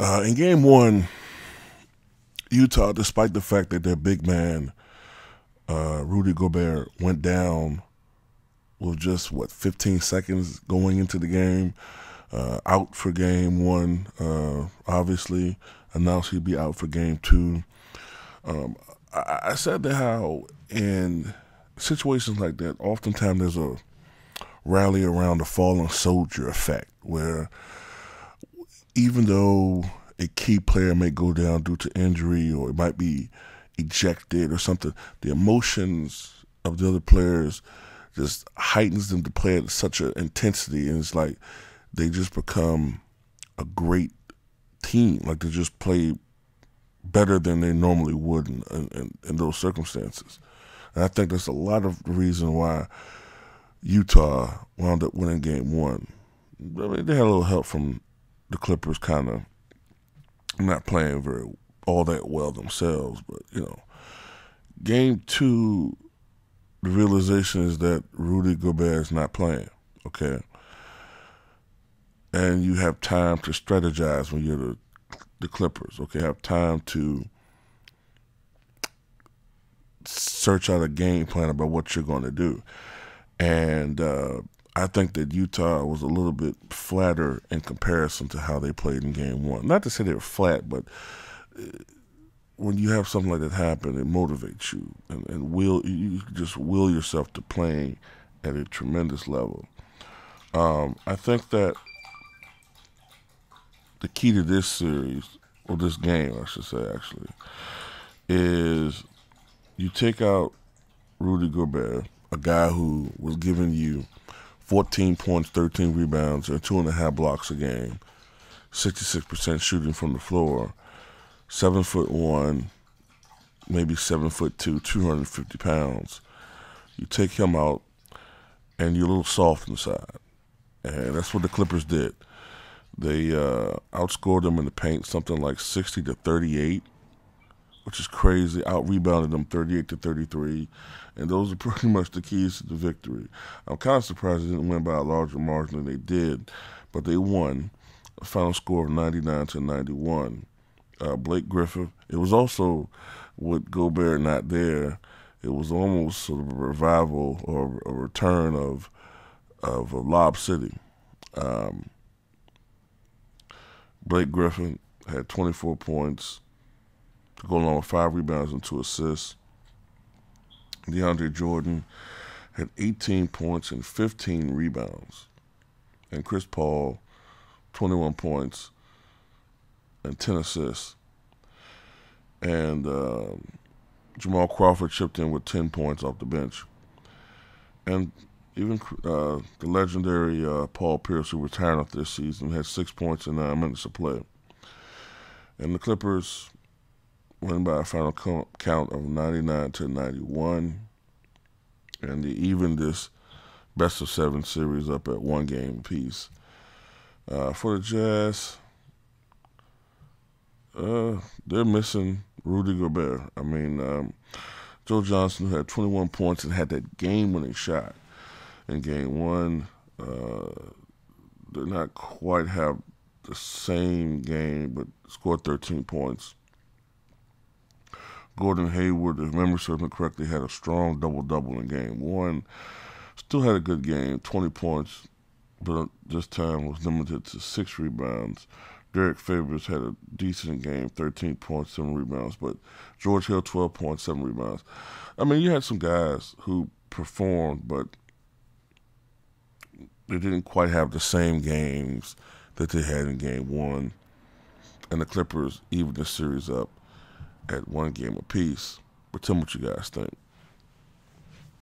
In game one, Utah, despite the fact that their big man, Rudy Gobert, went down with just, 15 seconds going into the game, out for game one, obviously announced he'd be out for game two. I said that how in situations like that, oftentimes there's a rally around the fallen soldier effect, where even though a key player may go down due to injury or it might be ejected or something, the emotions of the other players just heightens them to play at such an intensity, and it's like they just become a great team. Like they just play better than they normally would in those circumstances. And I think that's a lot of the reason why Utah wound up winning game one. I mean, they had a little help from the Clippers kind of not playing all that well themselves. But, game two, the realization is that Rudy Gobert is not playing, okay? And you have time to strategize when you're the Clippers, okay? Have time to search out a game plan about what you're going to do. And I think that Utah was a little bit flatter in comparison to how they played in game one. Not to say they were flat, but when you have something like that happen, it motivates you and you just will yourself to playing at a tremendous level. I think that the key to this series, or this game, I should say, actually, is you take out Rudy Gobert, a guy who was giving you 14 points, 13 rebounds, and 2.5 blocks a game, 66% shooting from the floor, 7'1", maybe 7'2", 250 pounds. You take him out, and you're a little soft inside, and that's what the Clippers did. They outscored them in the paint, something like 60-38, which is crazy. Out-rebounded them 38-33, and those are pretty much the keys to the victory. I'm kind of surprised they didn't win by a larger margin than they did, but they won. A final score of 99-91. Blake Griffin. It was also, with Gobert not there, it was almost sort of a revival or a return of Lob City. Blake Griffin had 24 points to go along with 5 rebounds and 2 assists. DeAndre Jordan had 18 points and 15 rebounds. And Chris Paul, 21 points and 10 assists. And Jamal Crawford chipped in with 10 points off the bench. And even the legendary Paul Pierce, who retired after this season, had 6 points in 9 minutes of play. And the Clippers win by a final count of 99-91. And they evened this best-of-7 series up at 1 game apiece. For the Jazz, they're missing Rudy Gobert. I mean, Joe Johnson, who had 21 points and had that game-winning shot in game one, did not quite have the same game, but scored 13 points. Gordon Hayward, if memory serves me correctly, had a strong double-double in game one. Still had a good game, 20 points, but this time was limited to 6 rebounds. Derek Favors had a decent game, 13 points, 7 rebounds, but George Hill, 12 points, 7 rebounds. I mean, you had some guys who performed, but they didn't quite have the same games that they had in game one. And the Clippers evened the series up at 1 game apiece. But tell me what you guys think.